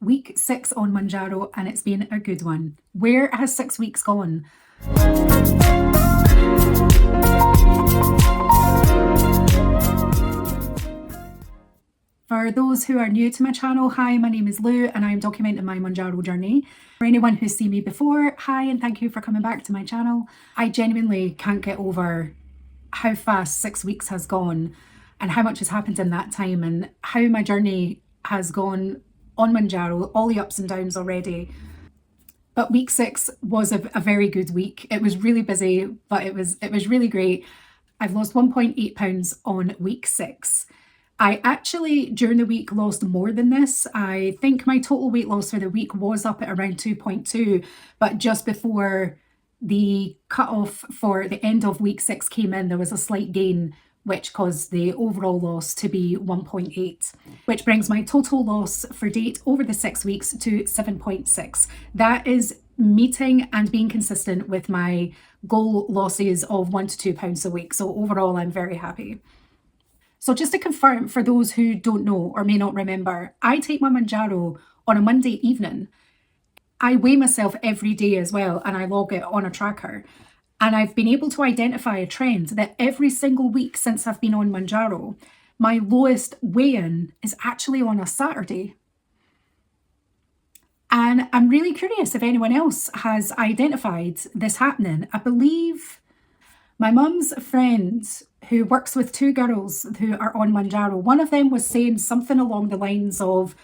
week 6 on Mounjaro, and it's been a good one. Where has 6 weeks gone? For those who are new to my channel, hi, my name is Lou and I'm documenting my Mounjaro journey. For anyone who's seen me before, hi and thank you for coming back to my channel. I genuinely can't get over how fast 6 weeks has gone and how much has happened in that time and how my journey has gone on Mounjaro, all the ups and downs already. But week 6 was a very good week. It was really busy, but it was really great. I've lost 1.8 pounds on week 6. I actually, during the week, lost more than this. I think my total weight loss for the week was up at around 2.2, but just before the cutoff for the end of week 6 came in, there was a slight gain, which caused the overall loss to be 1.8, which brings my total loss for date over the 6 weeks to 7.6. That is meeting and being consistent with my goal losses of 1 to 2 pounds a week. So overall, I'm very happy. So just to confirm, for those who don't know or may not remember, I take my Mounjaro on a Monday evening. I weigh myself every day as well, and I log it on a tracker. And I've been able to identify a trend that every single week since I've been on Mounjaro, my lowest weigh-in is actually on a Saturday. And I'm really curious if anyone else has identified this happening. I believe my mum's friend who works with 2 girls who are on Mounjaro, one of them was saying something along the lines of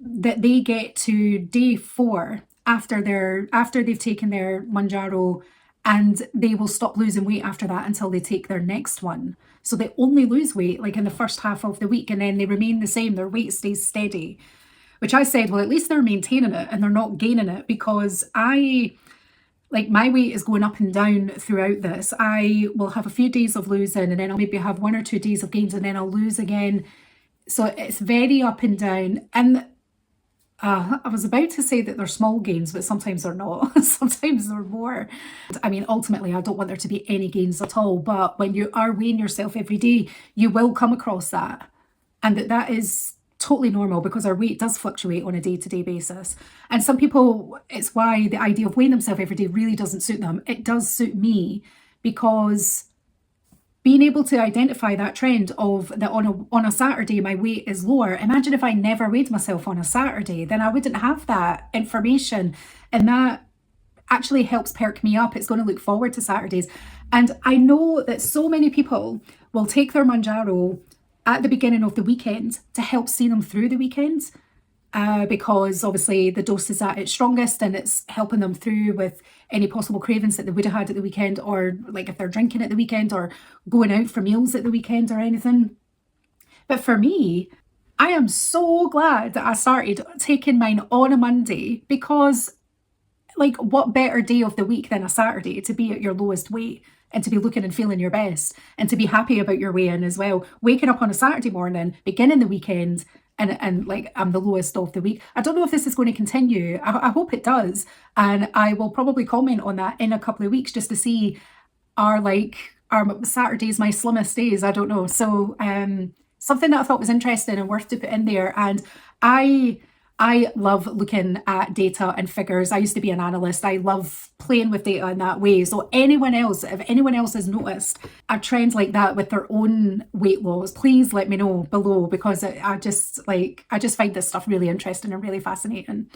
that they get to day 4 after they've taken their Mounjaro, and they will stop losing weight after that until they take their next one. So they only lose weight like in the first half of the week, and then they remain the same. Their weight stays steady, which I said, well, at least they're maintaining it and they're not gaining it, because my weight is going up and down throughout this. I will have a few days of losing and then I'll maybe have 1 or 2 days of gains and then I'll lose again. So it's very up and down. And I was about to say that they're small gains, but sometimes they're not. Sometimes they're more. I mean, ultimately, I don't want there to be any gains at all. But when you are weighing yourself every day, you will come across that. And that is totally normal, because our weight does fluctuate on a day-to-day basis. And some people, it's why the idea of weighing themselves every day really doesn't suit them. It does suit me, because being able to identify that trend of that on a Saturday my weight is lower. Imagine if I never weighed myself on a Saturday, then I wouldn't have that information, and that actually helps perk me up. It's going to look forward to Saturdays. And I know that so many people will take their Mounjaro at the beginning of the weekend to help see them through the weekend, because obviously the dose is at its strongest and it's helping them through with any possible cravings that they would have had at the weekend, or like if they're drinking at the weekend or going out for meals at the weekend or anything. But for me, I am so glad that I started taking mine on a Monday, because like, what better day of the week than a Saturday to be at your lowest weight and to be looking and feeling your best and to be happy about your weigh-in as well. Waking up on a Saturday morning, beginning the weekend, and like, I'm the lowest of the week. I don't know if this is going to continue. I hope it does. And I will probably comment on that in a couple of weeks just to see, are Saturdays my slimmest days? I don't know. So something that I thought was interesting and worth to put in there. And I love looking at data and figures. I used to be an analyst. I love playing with data in that way. So if anyone else has noticed a trend like that with their own weight loss, please let me know below, because I just find this stuff really interesting and really fascinating.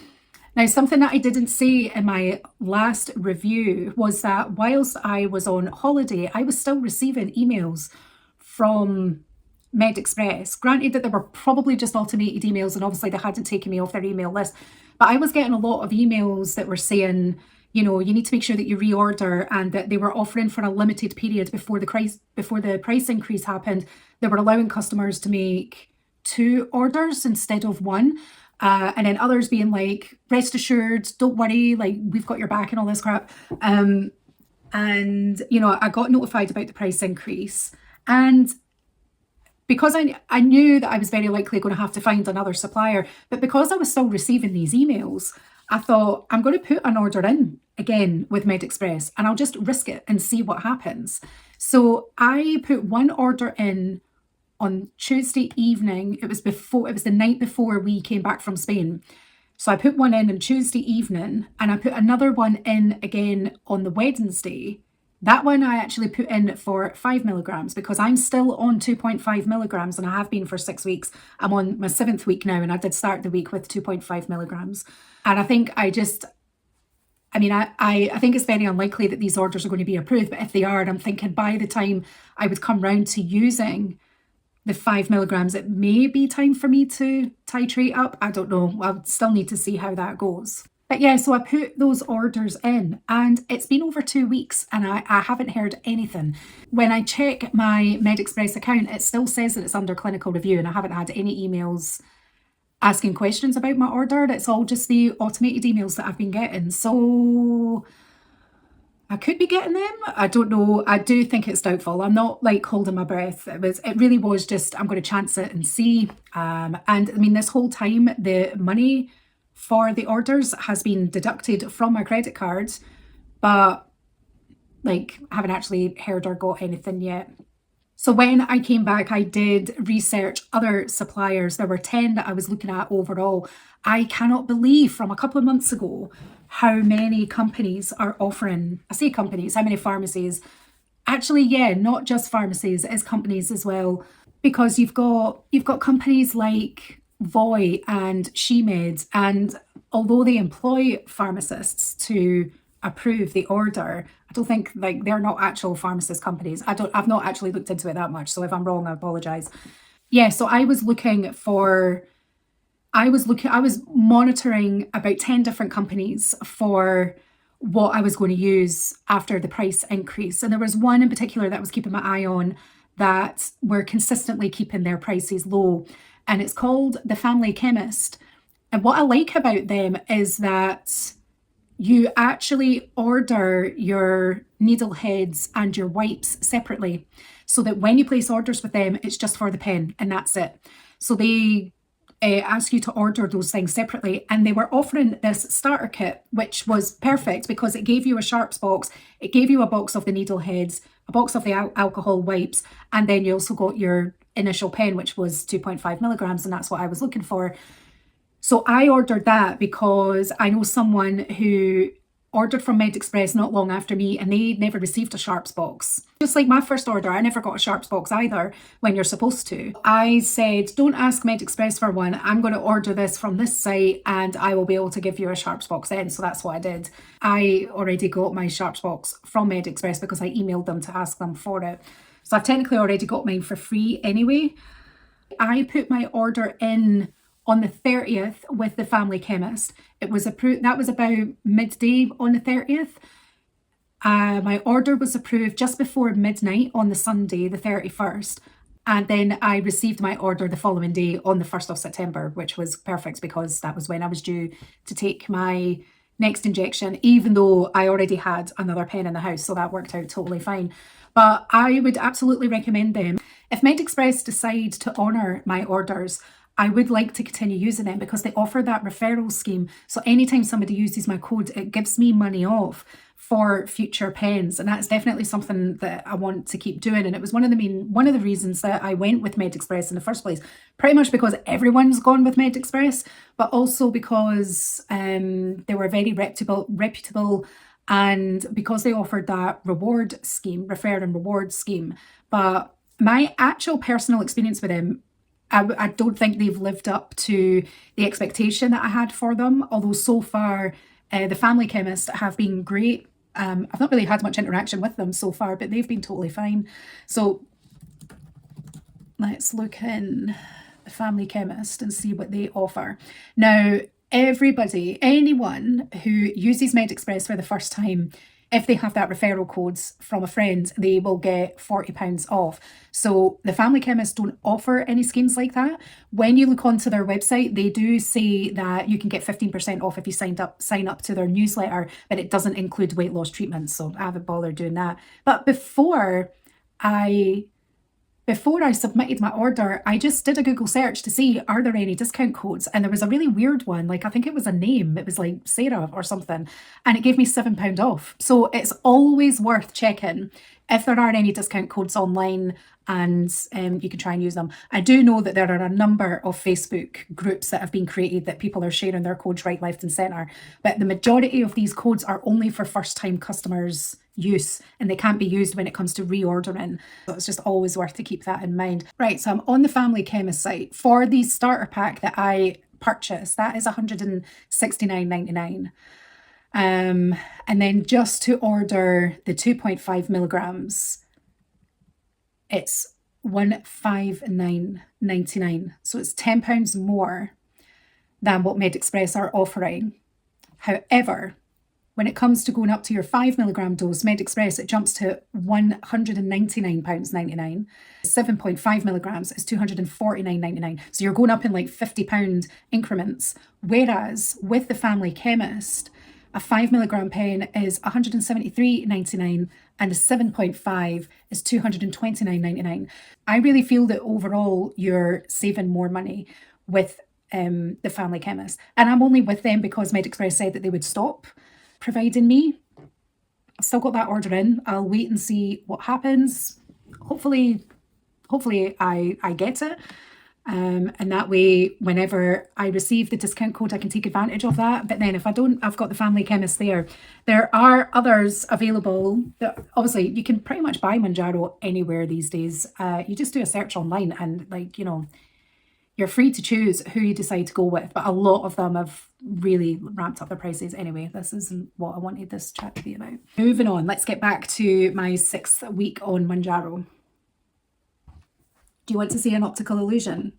Now, something that I didn't say in my last review was that whilst I was on holiday, I was still receiving emails from Med Express. Granted that they were probably just automated emails, and obviously they hadn't taken me off their email list, but I was getting a lot of emails that were saying, you know, you need to make sure that you reorder, and that they were offering for a limited period before the price increase happened. They were allowing customers to make 2 orders instead of 1. And then others being like, rest assured, don't worry, like, we've got your back and all this crap. And, you know, I got notified about the price increase, and because I knew that I was very likely going to have to find another supplier, but because I was still receiving these emails, I thought, I'm going to put an order in again with Med Express and I'll just risk it and see what happens. So I put 1 order in on Tuesday evening. It was the night before we came back from Spain. So I put one in on Tuesday evening, and I put another one in again on the Wednesday. That one I actually put in for 5 milligrams because I'm still on 2.5 milligrams and I have been for 6 weeks. I'm on my 7th week now, and I did start the week with 2.5 milligrams. And I think I think it's very unlikely that these orders are going to be approved, but if they are, I'm thinking by the time I would come round to using the 5 milligrams, it may be time for me to titrate up. I don't know. I'll still need to see how that goes. But yeah, so I put those orders in, and it's been over 2 weeks and I haven't heard anything. When I check my MedExpress account, it still says that it's under clinical review, and I haven't had any emails asking questions about my order. It's all just the automated emails that I've been getting. So I could be getting them. I don't know. I do think it's doubtful. I'm not like holding my breath. It really was just, I'm going to chance it and see. And I mean, this whole time, the money for the orders has been deducted from my credit card, but like I haven't actually heard or got anything yet. So when I came back, I did research other suppliers. There were 10 that I was looking at overall. I cannot believe from a couple of months ago how many companies are offering, I say companies, how many pharmacies? Actually, yeah, not just pharmacies, it's companies as well. Because you've got companies like Voy and SheMeds, and although they employ pharmacists to approve the order, I don't think, like, they're not actual pharmacist companies. I've not actually looked into it that much, so if I'm wrong, I apologize. Yeah, so I was monitoring about 10 different companies for what I was going to use after the price increase. And there was one in particular that I was keeping my eye on that were consistently keeping their prices low. And it's called The Family Chemist. And what I like about them is that you actually order your needle heads and your wipes separately, so that when you place orders with them, it's just for the pen and that's it. So they ask you to order those things separately, and they were offering this starter kit, which was perfect because it gave you a sharps box, it gave you a box of the needle heads, a box of the alcohol wipes, and then you also got your initial pen, which was 2.5 milligrams, and that's what I was looking for. So I ordered that because I know someone who ordered from MedExpress not long after me, and they never received a sharps box. Just like my first order, I never got a sharps box either when you're supposed to. I said, don't ask MedExpress for one. I'm going to order this from this site and I will be able to give you a sharps box then. So that's what I did. I already got my sharps box from MedExpress because I emailed them to ask them for it. So I've technically already got mine for free anyway. I put my order in on the 30th with the Family Chemist. It was approved, that was about midday on the 30th. My order was approved just before midnight on the Sunday, the 31st. And then I received my order the following day on the 1st of September, which was perfect because that was when I was due to take my next injection, even though I already had another pen in the house. So that worked out totally fine. But I would absolutely recommend them. If MedExpress decide to honour my orders, I would like to continue using them because they offer that referral scheme. So anytime somebody uses my code, it gives me money off for future pens. And that's definitely something that I want to keep doing. And it was one of the reasons that I went with MedExpress in the first place, pretty much because everyone's gone with MedExpress, but also because they were very reputable, and because they offered that reward scheme, refer and reward scheme. But my actual personal experience with them, I don't think they've lived up to the expectation that I had for them. Although so far, the Family Chemist have been great. I've not really had much interaction with them so far, but they've been totally fine. So let's look in the Family Chemist and see what they offer. Now, anyone who uses MedExpress for the first time, if they have that referral codes from a friend, they will get £40 off. So the Family Chemist don't offer any schemes like that. When you look onto their website, they do say that you can get 15% off if you sign up to their newsletter, but it doesn't include weight loss treatments. So I haven't bothered doing that. But before I submitted my order, I just did a Google search to see, are there any discount codes? And there was a really weird one, like I think it was a name, it was like Sarah or something, and it gave me £7 off. So it's always worth checking if there are any discount codes online. and you can try and use them. I do know that there are a number of Facebook groups that have been created that people are sharing their codes right, left and centre, but the majority of these codes are only for first time customers use, and they can't be used when it comes to reordering. So it's just always worth to keep that in mind. Right, so I'm on the Family Chemist site. For the starter pack that I purchased, that is $169.99. And then just to order the 2.5 milligrams, it's $159.99. So it's £10 more than what MedExpress are offering. However, when it comes to going up to your 5 milligram dose, MedExpress, it jumps to £199.99. 7.5 milligrams is £249.99. So you're going up in like £50 increments. Whereas with the Family Chemist, a 5 milligram pen is $173.99 and a 7.5 is $229.99. I really feel that overall you're saving more money with the Family Chemist. And I'm only with them because MedExpress said that they would stop providing me. I've still got that order in. I'll wait and see what happens. Hopefully I get it. And that way, whenever I receive the discount code, I can take advantage of that. But then if I don't, I've got the Family Chemist there. There are others available that obviously you can pretty much buy Mounjaro anywhere these days. You just do a search online and you're free to choose who you decide to go with. But a lot of them have really ramped up their prices. Anyway, this isn't what I wanted this chat to be about. Moving on, let's get back to my 6th week on Mounjaro. Do you want to see an optical illusion?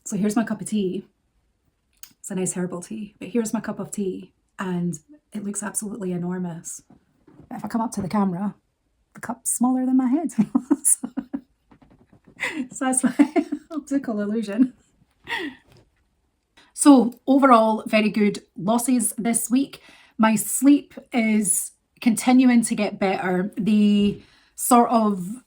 So here's my cup of tea. It's a nice herbal tea, but here's my cup of tea and it looks absolutely enormous. But if I come up to the camera, the cup's smaller than my head. So that's my optical illusion. So overall, very good losses this week. My sleep is continuing to get better. The sort of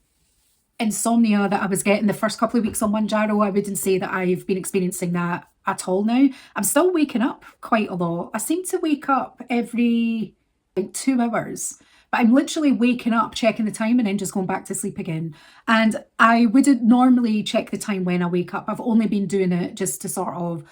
insomnia that I was getting the first couple of weeks on Mounjaro, I wouldn't say that I've been experiencing that at all now. I'm still waking up quite a lot. I seem to wake up every 2 hours, but I'm literally waking up, checking the time and then just going back to sleep again. And I wouldn't normally check the time when I wake up. I've only been doing it just to sort of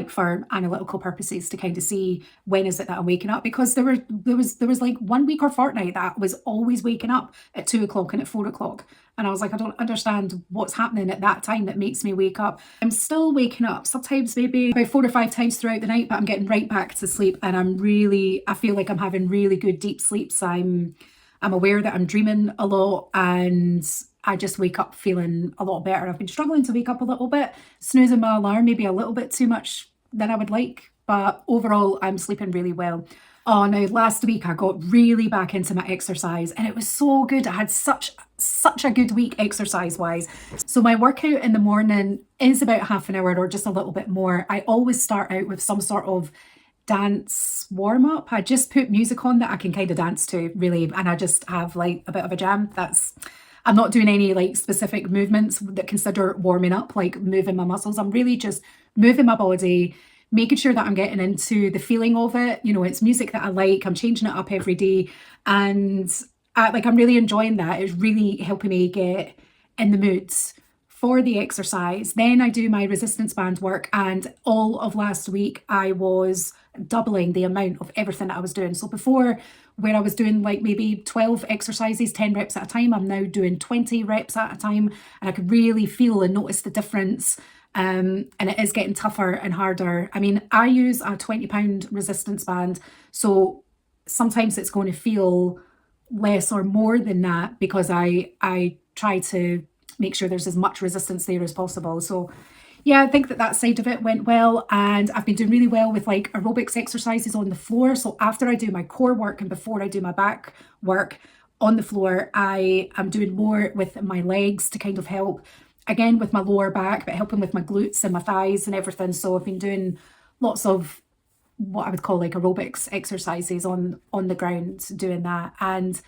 for analytical purposes to kind of see when is it that I'm waking up, because there was like 1 week or fortnight that I was always waking up at 2 o'clock and at 4 o'clock. And I was like, I don't understand what's happening at that time that makes me wake up. I'm still waking up sometimes maybe about 4 or 5 times throughout the night, but I'm getting right back to sleep and I feel like I'm having really good deep sleeps. I'm aware that I'm dreaming a lot and I just wake up feeling a lot better. I've been struggling to wake up a little bit, snoozing my alarm maybe a little bit too much than I would like, but overall I'm sleeping really well. Oh, now last week I got really back into my exercise and it was so good. I had such a good week exercise wise. So my workout in the morning is about half an hour or just a little bit more. I always start out with some sort of dance warm up. I just put music on that I can kind of dance to really, and I just have like a bit of a jam. I'm not doing any like specific movements that consider warming up, like moving my muscles. I'm really just moving my body, making sure that I'm getting into the feeling of it. It's music that I like. I'm changing it up every day. And I'm really enjoying that. It's really helping me get in the mood for the exercise. Then I do my resistance band work. And all of last week, I was doubling the amount of everything that I was doing. So before, where I was doing like maybe 12 exercises, 10 reps at a time, I'm now doing 20 reps at a time. And I could really feel and notice the difference. And it is getting tougher and harder. I mean, I use a 20-pound resistance band, so sometimes it's going to feel less or more than that because I try to make sure there's as much resistance there as possible. So yeah, I think that side of it went well, and I've been doing really well with like aerobics exercises on the floor. So after I do my core work and before I do my back work on the floor, I am doing more with my legs to kind of help, again, with my lower back, but helping with my glutes and my thighs and everything. So I've been doing lots of what I would call like aerobics exercises on the ground, doing that. And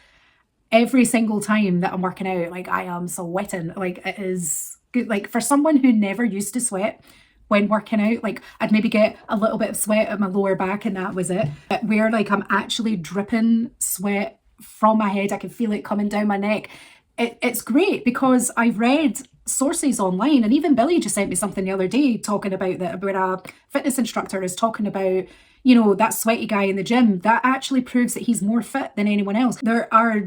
every single time that I'm working out, like I am sweating. Like it is good. Like for someone who never used to sweat when working out, like I'd maybe get a little bit of sweat at my lower back and that was it. But where like I'm actually dripping sweat from my head, I can feel it coming down my neck. it's great because I've read sources online, and even Billy just sent me something the other day talking about that, where a fitness instructor is talking about, you know, that sweaty guy in the gym, that actually proves that he's more fit than anyone else. There are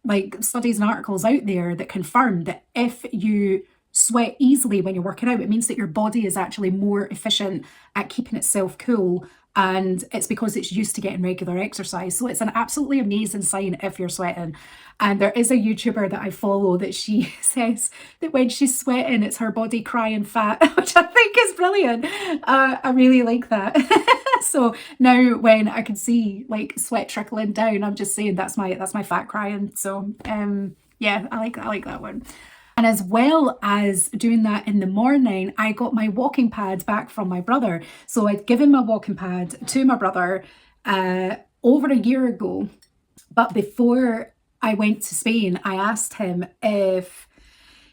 like studies and articles out there that confirm that if you sweat easily when you're working out, it means that your body is actually more efficient at keeping itself cool, and it's because it's used to getting regular exercise. So it's an absolutely amazing sign if you're sweating. And there is a YouTuber that I follow that she says that when she's sweating, it's her body crying fat, which I think is brilliant. I really like that. So now when I can see like sweat trickling down, I'm just saying that's my fat crying. So yeah, I like that one. And as well as doing that in the morning, I got my walking pad back from my brother. So I'd given my walking pad to my brother over a year ago. But before I went to Spain, I asked him if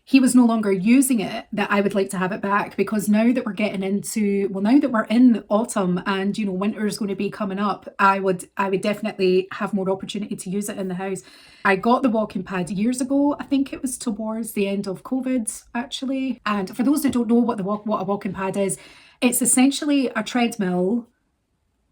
he was no longer using it, that I would like to have it back, because now that we're getting into, well, now that we're in autumn and, you know, winter is going to be coming up, I would definitely have more opportunity to use it in the house. I got the walking pad years ago. I think it was towards the end of COVID, actually. And for those that don't know what a walking pad is, it's essentially a treadmill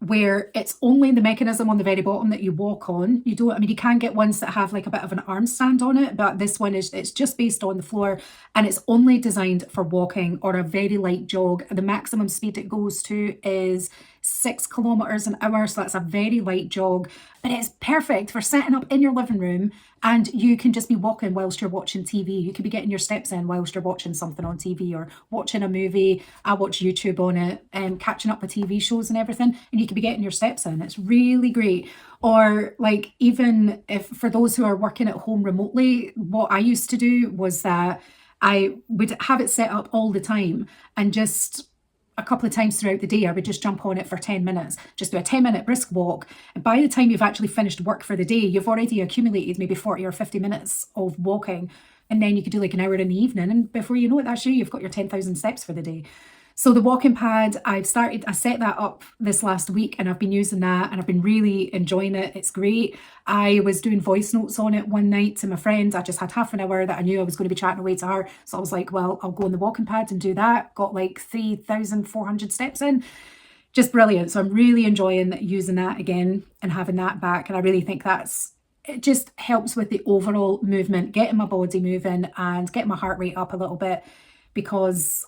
where it's only the mechanism on the very bottom that you walk on. You don't, I mean, you can get ones that have like a bit of an arm stand on it, but this one it's just based on the floor, and it's only designed for walking or a very light jog. The maximum speed it goes to is 6 kilometers an hour, so that's a very light jog, but it's perfect for setting up in your living room, and you can just be walking whilst you're watching TV. You could be getting your steps in whilst you're watching something on TV or watching a movie. I watch YouTube on it and catching up with TV shows and everything, and you could be getting your steps in. It's really great. Or like, even if for those who are working at home remotely, what I used to do was that I would have it set up all the time, and just a couple of times throughout the day, I would just jump on it for 10 minutes, just do a 10-minute brisk walk. And by the time you've actually finished work for the day, you've already accumulated maybe 40 or 50 minutes of walking. And then you could do like an hour in the evening. And before you know it, that's you've got your 10,000 steps for the day. So the walking pad, I set that up this last week, and I've been using that, and I've been really enjoying it. It's great. I was doing voice notes on it one night to my friend. I just had half an hour that I knew I was going to be chatting away to her. So I was like, well, I'll go on the walking pad and do that. Got like 3,400 steps in. Just brilliant. So I'm really enjoying using that again and having that back. And I really think it just helps with the overall movement, getting my body moving and getting my heart rate up a little bit. Because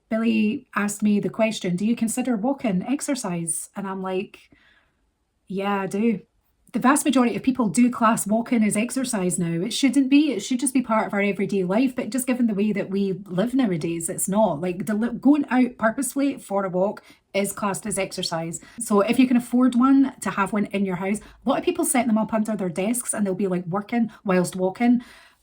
Billy asked me the question, do you consider walking exercise? And I'm like, yeah, I do. The vast majority of people do class walking as exercise now. It shouldn't be. It should just be part of our everyday life. But just given the way that we live nowadays, it's not. Like going out purposefully for a walk is classed as exercise. So if you can afford one, to have one in your house. A lot of people set them up under their desks and they'll be like working whilst walking.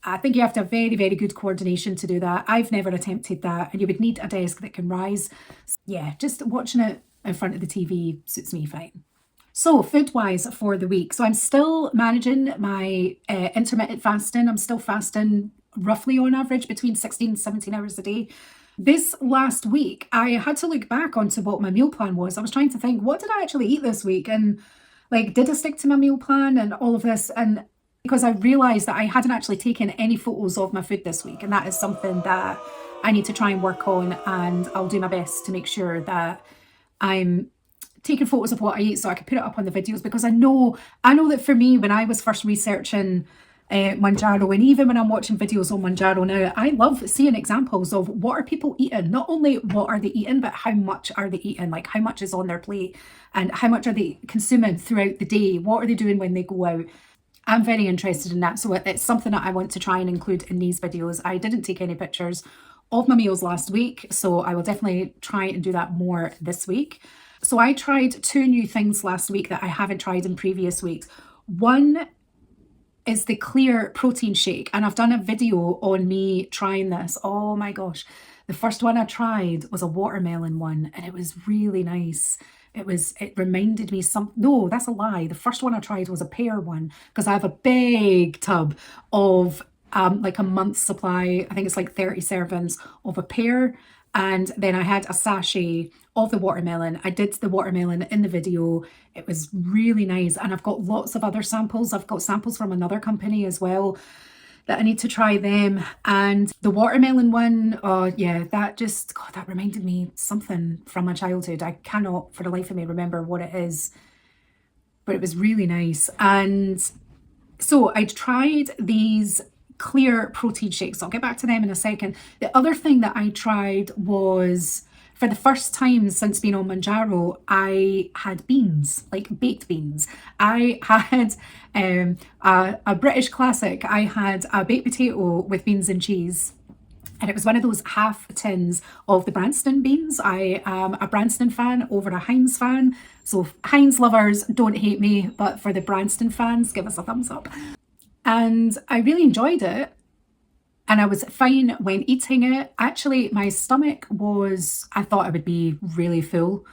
I think you have to have very, very good coordination to do that. I've never attempted that, and you would need a desk that can rise. Yeah, just watching it in front of the TV suits me fine. So food-wise for the week. So I'm still managing my intermittent fasting. I'm still fasting roughly on average between 16 and 17 hours a day. This last week, I had to look back onto what my meal plan was. I was trying to think, what did I actually eat this week? And like, did I stick to my meal plan and all of this? And because I realised that I hadn't actually taken any photos of my food this week, and that is something that I need to try and work on, and I'll do my best to make sure that I'm taking photos of what I eat so I can put it up on the videos, because I know that for me, when I was first researching Mounjaro, and even when I'm watching videos on Mounjaro now, I love seeing examples of what are people eating. Not only what are they eating, but how much are they eating, like how much is on their plate and how much are they consuming throughout the day, what are they doing when they go out. I'm very interested in that, so it's something that I want to try and include in these videos. I didn't take any pictures of my meals last week, so I will definitely try and do that more this week. So I tried 2 new things last week that I haven't tried in previous weeks. One is the clear protein shake, and I've done a video on me trying this. Oh my gosh. The first one I tried was a watermelon one, and it was really nice. It reminded me no, that's a lie. The first one I tried was a pear one, because I have a big tub of like a month's supply. I think it's like 30 servings of a pear. And then I had a sachet of the watermelon. I did the watermelon in the video. It was really nice. And I've got lots of other samples. I've got samples from another company as well. that I need to try them. And the watermelon one, oh yeah, that just, God, that reminded me something from my childhood. I cannot for the life of me remember what it is, but it was really nice. And so I tried these clear protein shakes. I'll get back to them in a second. The other thing that I tried was, for the first time since being on Mounjaro, I had beans, like baked beans. I had a British classic. I had a baked potato with beans and cheese. And it was one of those half tins of the Branston beans. I am a Branston fan over a Heinz fan. So Heinz lovers, don't hate me, but for the Branston fans, give us a thumbs up. And I really enjoyed it. And I was fine when eating it. Actually, my stomach was, I thought I would be really full,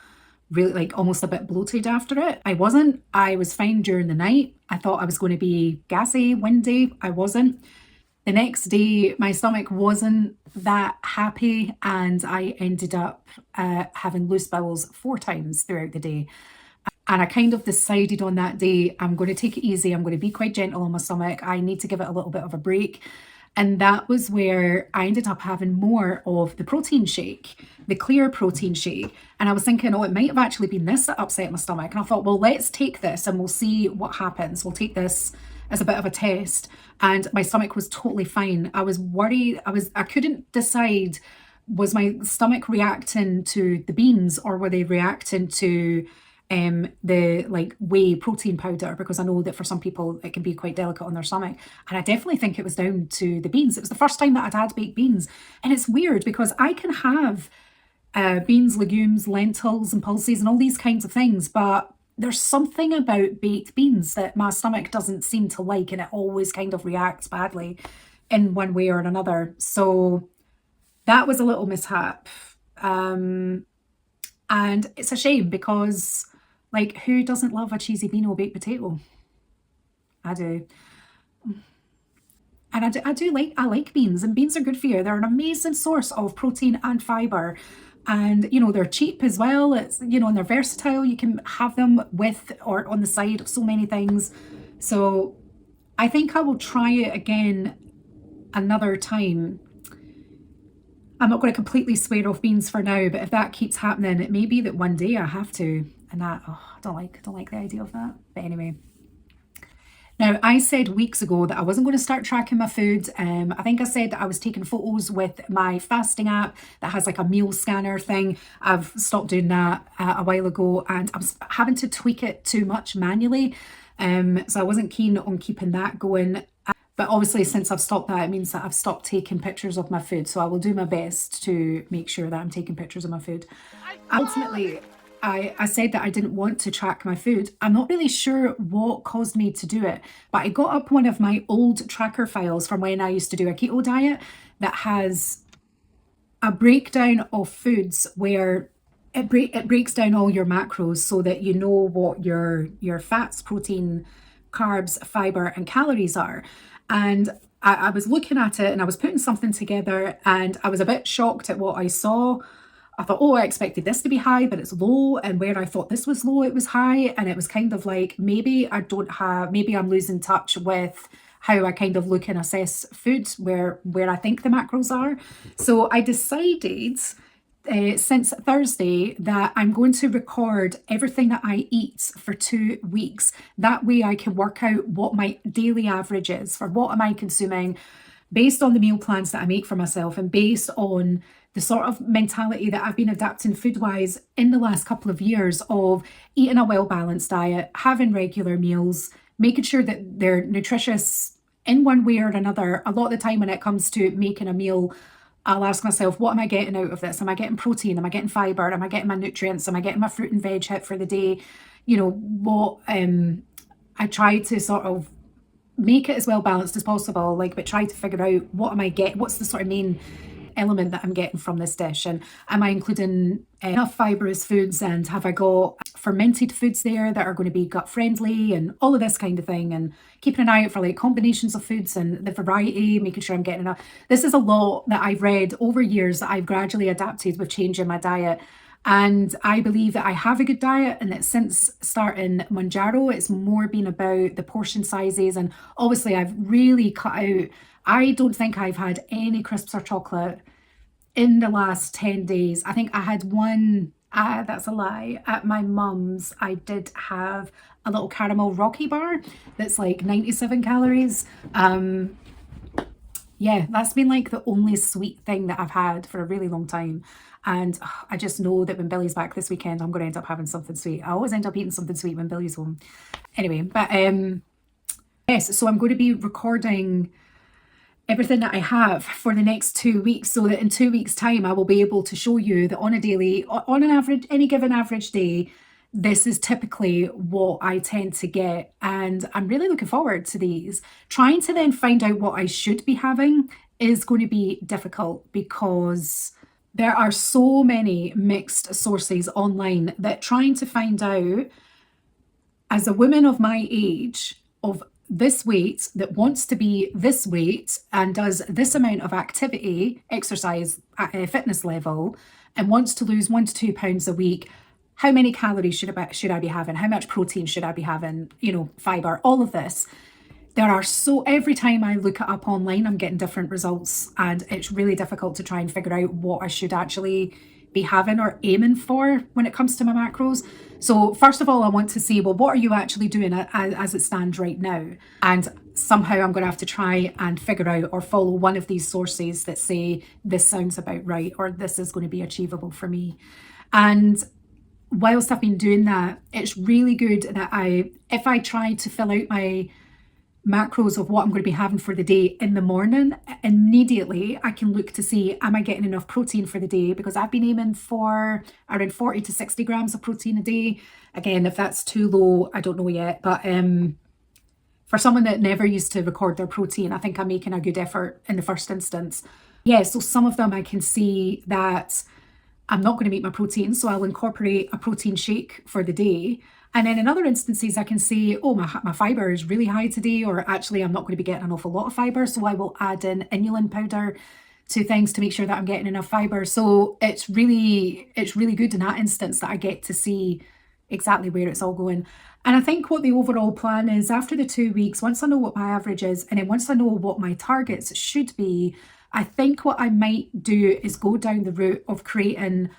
really like almost a bit bloated after it. I wasn't. I was fine during the night. I thought I was going to be gassy, windy. I wasn't. The next day, my stomach wasn't that happy, and I ended up having loose bowels 4 times throughout the day. And I kind of decided on that day, I'm going to take it easy. I'm going to be quite gentle on my stomach. I need to give it a little bit of a break. And that was where I ended up having more of the protein shake, the clear protein shake. And I was thinking, oh, it might have actually been this that upset my stomach. And I thought, well, let's take this and we'll see what happens. We'll take this as a bit of a test. And my stomach was totally fine. I was worried. I couldn't decide, was my stomach reacting to the beans or were they reacting to the like whey protein powder, because I know that for some people it can be quite delicate on their stomach. And I definitely think it was down to the beans. It was the first time that I'd had baked beans. And it's weird because I can have beans, legumes, lentils and pulses and all these kinds of things, but there's something about baked beans that my stomach doesn't seem to like, and it always kind of reacts badly in one way or another. So that was a little mishap. And it's a shame because, like, who doesn't love a cheesy bean or baked potato? I do. And I like beans, and beans are good for you. They're an amazing source of protein and fiber. And, you know, they're cheap as well. It's, you know, and they're versatile. You can have them with or on the side of so many things. So I think I will try it again another time. I'm not going to completely swear off beans for now, but if that keeps happening, it may be that one day I have to. And that, oh, I don't like the idea of that. But anyway. Now, I said weeks ago that I wasn't going to start tracking my food. I think I said that I was taking photos with my fasting app that has like a meal scanner thing. I've stopped doing that a while ago, and I was having to tweak it too much manually. So I wasn't keen on keeping that going. But obviously, since I've stopped that, it means that I've stopped taking pictures of my food. So I will do my best to make sure that I'm taking pictures of my food. Ultimately, I said that I didn't want to track my food. I'm not really sure what caused me to do it, but I got up one of my old tracker files from when I used to do a keto diet that has a breakdown of foods where it breaks down all your macros so that you know what your fats, protein, carbs, fiber, and calories are. And I was looking at it and I was putting something together, and I was a bit shocked at what I saw. I thought, oh, I expected this to be high, but it's low. And where I thought this was low, it was high. And it was kind of like, maybe I'm losing touch with how I kind of look and assess food, where I think the macros are. So I decided since Thursday that I'm going to record everything that I eat for 2 weeks. That way I can work out what my daily average is for what am I consuming based on the meal plans that I make for myself and based on the sort of mentality that I've been adapting food-wise in the last couple of years of eating a well-balanced diet, having regular meals, making sure that they're nutritious in one way or another. A lot of the time when it comes to making a meal, I'll ask myself, what am I getting out of this? Am I getting protein? Am I getting fiber? Am I getting my nutrients? Am I getting my fruit and veg hit for the day? You know, what I try to sort of make it as well balanced as possible, like, but try to figure out what am I getting, what's the sort of main element that I'm getting from this dish, and am I including enough fibrous foods, and have I got fermented foods there that are going to be gut friendly, and all of this kind of thing, and keeping an eye out for like combinations of foods and the variety, making sure I'm getting enough. This is a lot that I've read over years that I've gradually adapted with changing my diet. And I believe that I have a good diet, and that since starting Mounjaro, it's more been about the portion sizes. And obviously I've really cut out I don't think I've had any crisps or chocolate in the last 10 days. I think I had one, that's a lie, at my mum's. I did have a little caramel Rocky bar that's like 97 calories. Yeah, that's been like the only sweet thing that I've had for a really long time. And I just know that when Billy's back this weekend, I'm going to end up having something sweet. I always end up eating something sweet when Billy's home. Anyway, but yes, so I'm going to be recording everything that I have for the next 2 weeks, so that in 2 weeks' time, I will be able to show you that on an average, any given average day, this is typically what I tend to get. And I'm really looking forward to these. Trying to then find out what I should be having is going to be difficult because there are so many mixed sources online that trying to find out, as a woman of my age, of this weight, that wants to be this weight and does this amount of activity, exercise, fitness level, and wants to lose 1 to 2 pounds a week, how many calories should I be having? How much protein should I be having? You know, fiber, all of this. There are every time I look it up online, I'm getting different results, and it's really difficult to try and figure out what I should actually be having or aiming for when it comes to my macros. So first of all, I want to see, well, what are you actually doing as it stands right now? And somehow I'm going to have to try and figure out or follow one of these sources that say this sounds about right, or this is going to be achievable for me. And whilst I've been doing that, it's really good that if I try to fill out my macros of what I'm going to be having for the day in the morning, immediately I can look to see, am I getting enough protein for the day? Because I've been aiming for around 40 to 60 grams of protein a day. Again, if that's too low, I don't know yet. But for someone that never used to record their protein, I think I'm making a good effort in the first instance. Yeah, so some of them I can see that I'm not going to meet my protein, so I'll incorporate a protein shake for the day. And then in other instances, I can say, oh, my fiber is really high today, or actually I'm not going to be getting an awful lot of fiber, so I will add in inulin powder to things to make sure that I'm getting enough fiber. So it's really good in that instance that I get to see exactly where it's all going. And I think what the overall plan is, after the 2 weeks, once I know what my average is, and then once I know what my targets should be, I think what I might do is go down the route of creating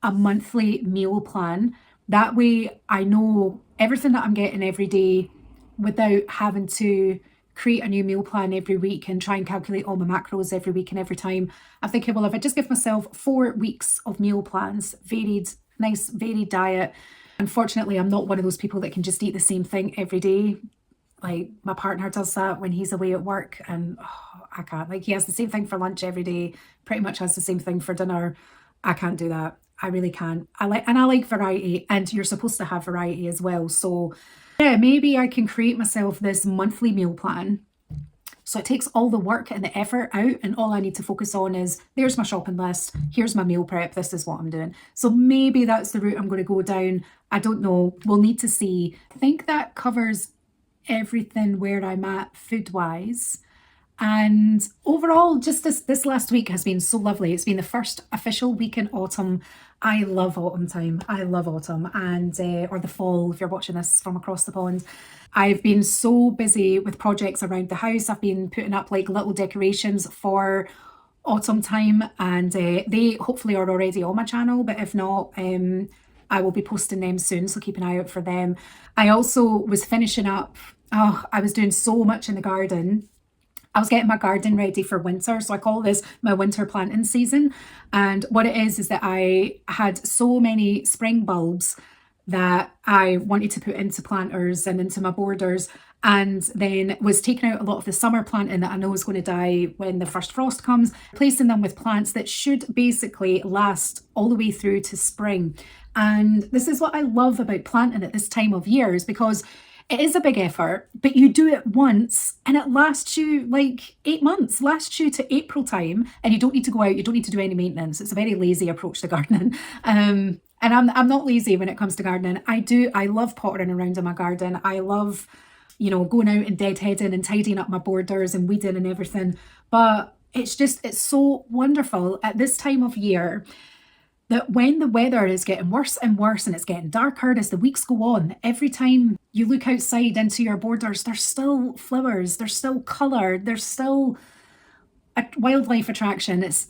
a monthly meal plan. That way I know everything that I'm getting every day without having to create a new meal plan every week and try and calculate all my macros every week and every time. I'm thinking, well, if I just give myself 4 weeks of meal plans, nice varied diet. Unfortunately, I'm not one of those people that can just eat the same thing every day. Like, my partner does that when he's away at work, and I can't. Like, he has the same thing for lunch every day, pretty much has the same thing for dinner. I can't do that. I really can't. I like variety, and you're supposed to have variety as well. So yeah, maybe I can create myself this monthly meal plan. So it takes all the work and the effort out, and all I need to focus on is, there's my shopping list, here's my meal prep, this is what I'm doing. So maybe that's the route I'm going to go down. I don't know. We'll need to see. I think that covers everything where I'm at food-wise. And overall, just this last week has been so lovely. It's been the first official week in autumn. I love autumn time. I love autumn, and or the fall if you're watching this from across the pond. I've been so busy with projects around the house. I've been putting up like little decorations for autumn time, and they hopefully are already on my channel, but if not, I will be posting them soon, so keep an eye out for them. I also was finishing up, I was doing so much in the garden. I was getting my garden ready for winter, so I call this my winter planting season. And what it is that I had so many spring bulbs that I wanted to put into planters and into my borders, and then was taking out a lot of the summer planting that I know is going to die when the first frost comes, placing them with plants that should basically last all the way through to spring. And this is what I love about planting at this time of year, is because it is a big effort, but you do it once and it lasts you like 8 months, lasts you to April time, and you don't need to go out, you don't need to do any maintenance. It's a very lazy approach to gardening. And I'm not lazy when it comes to gardening. I love pottering around in my garden. I love, going out and deadheading and tidying up my borders and weeding and everything. But it's so wonderful at this time of year that when the weather is getting worse and worse and it's getting darker as the weeks go on, every time you look outside into your borders, there's still flowers, there's still colour, there's still a wildlife attraction. It's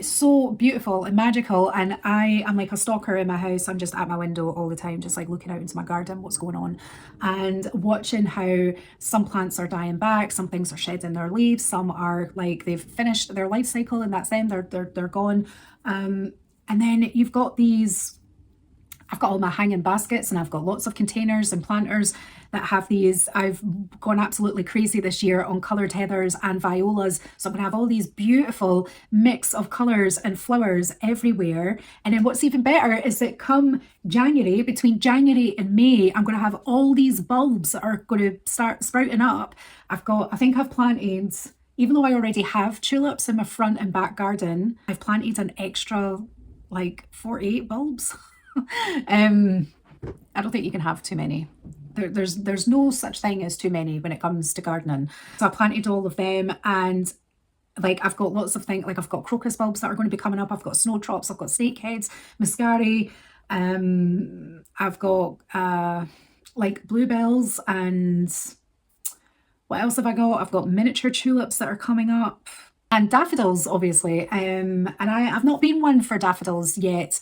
so beautiful and magical. And I am like a stalker in my house. I'm just at my window all the time, just like looking out into my garden, what's going on, and watching how some plants are dying back, some things are shedding their leaves, some are like they've finished their life cycle and that's them, they're gone. And then you've got these, I've got all my hanging baskets and I've got lots of containers and planters that have these. I've gone absolutely crazy this year on coloured heathers and violas. So I'm going to have all these beautiful mix of colours and flowers everywhere. And then what's even better is that come January, between January and May, I'm going to have all these bulbs that are going to start sprouting up. I think I've planted, even though I already have tulips in my front and back garden, I've planted an extra like 48 bulbs. I don't think you can have too many. There's no such thing as too many when it comes to gardening. So I planted all of them, and like I've got lots of things, like I've got crocus bulbs that are going to be coming up, I've got snowdrops, I've got snakeheads, muscari, I've got like bluebells, and what else have I got? I've got miniature tulips that are coming up, and daffodils obviously, and I've not been one for daffodils yet,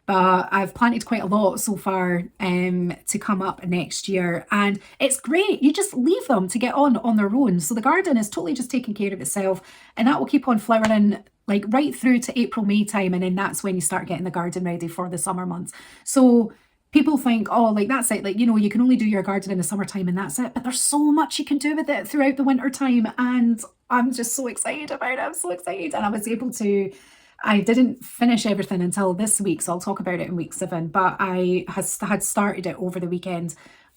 but I've planted quite a lot so far to come up next year, and it's great. You just leave them to get on their own. So the garden is totally just taking care of itself, and that will keep on flowering like right through to April, May time, and then that's when you start getting the garden ready for the summer months. So people think, oh, like that's it, like, you know, you can only do your garden in the summertime and that's it, but there's so much you can do with it throughout the winter time, and I'm just so excited about it. I'm so excited. And I didn't finish everything until this week, so I'll talk about it in week 7, but I had started it over the weekend,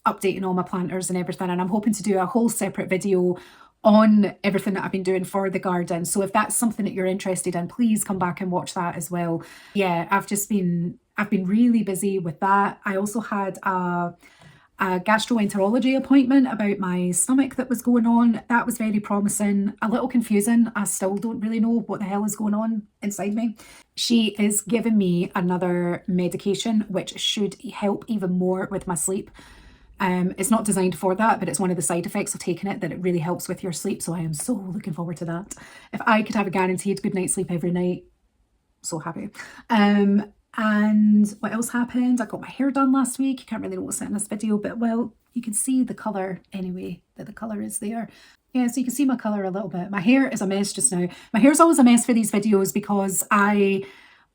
updating all my planters and everything, and I'm hoping to do a whole separate video on everything that I've been doing for the garden. So if that's something that you're interested in, please come back and watch that as well. Yeah, I've been really busy with that. I also had a gastroenterology appointment about my stomach that was going on. That was very promising, a little confusing. I still don't really know what the hell is going on inside me. She is giving me another medication which should help even more with my sleep. It's not designed for that, but it's one of the side effects of taking it, that it really helps with your sleep. So I am so looking forward to that. If I could have a guaranteed good night's sleep every night, so happy. And what else happened? I got my hair done last week. You can't really notice it in this video, but well, you can see the colour anyway, that the colour is there. Yeah, so you can see my colour a little bit. My hair is a mess just now. My hair's always a mess for these videos because I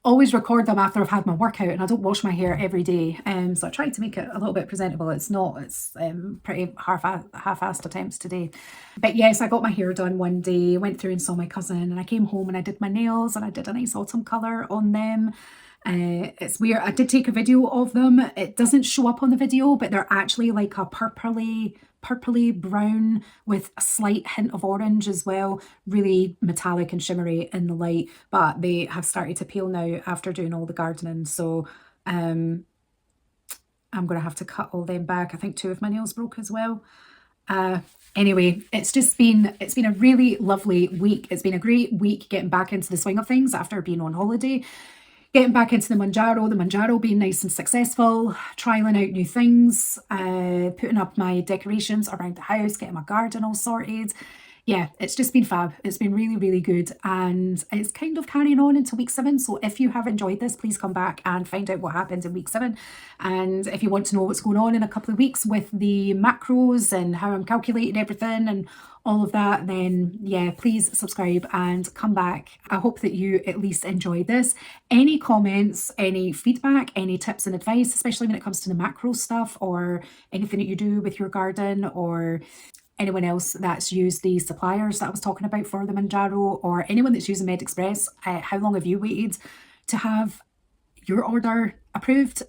always record them after I've had my workout, and I don't wash my hair every day. So I tried to make it a little bit presentable. It's not, it's pretty half-assed attempts today. But yes, I got my hair done one day, went through and saw my cousin, and I came home and I did my nails and I did a nice autumn colour on them. It's weird, I did take a video of them. It doesn't show up on the video, but they're actually like a purpley brown with a slight hint of orange as well, really metallic and shimmery in the light, but they have started to peel now after doing all the gardening. So I'm gonna have to cut all them back. I think 2 of my nails broke as well. Anyway, it's been a really lovely week. It's been a great week getting back into the swing of things after being on holiday. Getting back into the Mounjaro being nice and successful, trialling out new things, putting up my decorations around the house, getting my garden all sorted. Yeah, it's just been fab. It's been really, really good, and it's kind of carrying on into week 7. So if you have enjoyed this, please come back and find out what happened in week 7. And if you want to know what's going on in a couple of weeks with the macros and how I'm calculating everything and all of that, then yeah, please subscribe and come back. I hope that you at least enjoyed this. Any comments, any feedback, any tips and advice, especially when it comes to the macro stuff or anything that you do with your garden, or anyone else that's used the suppliers that I was talking about for the Mounjaro, or anyone that's using MedExpress, how long have you waited to have your order approved?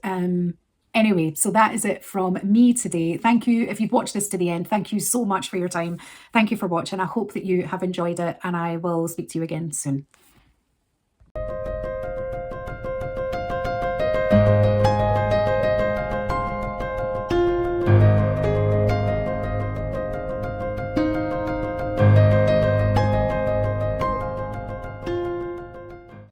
Anyway, so that is it from me today. Thank you. If you've watched this to the end, thank you so much for your time. Thank you for watching. I hope that you have enjoyed it, and I will speak to you again soon.